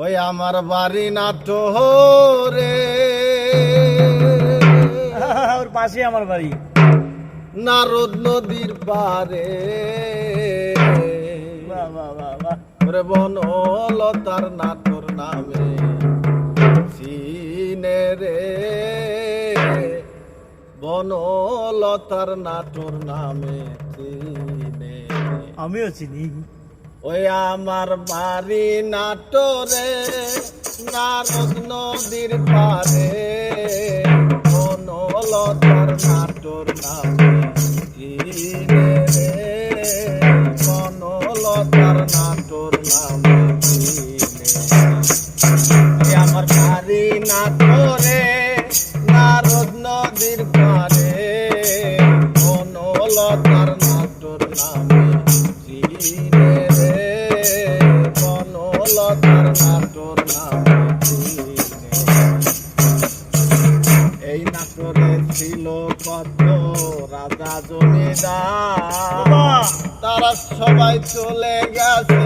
ওই আমার বাড়ি নাটোরে, ওর পাশে আমার বাড়ি। নারদ নদীর পারে, বাহ বাহ বাহ বাহ। ওরে বনলতার নাটোর নামে চিনে রে, বনলতার নাটোর নামে চিনে। আমিও চিনি। ওই আমার বাড়ি নাটোরে, নারদ নদীর পারে, বনলতার নাটোর নামে চিনে রে, বনলতার নাটোর নামে চিনে। ওই আমার বাড়ি নাটোরে, নারদ নদীর পারে, বনলতার নাটোর নামে চিনে রে, বনলতার নাটোর নামে চিনে। এই নাটোরে ছিল কত রাজা জমিদার, তারা সবাই চলে গেছে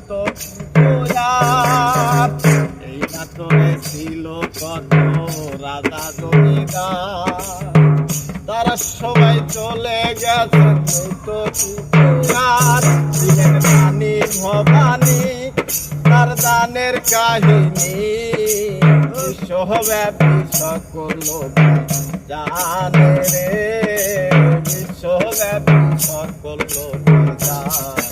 তো আর। এই নাটোরে ছিল কত রাজা জমিদার, তারা সবাই চলে গেছে তো আর। ছিলেন রানী ভবানী, তার দানের কাহিনী বিশ্বব্যাপী সকল লোক জানে রে, বিশ্বব্যাপী সকল লোক জানে।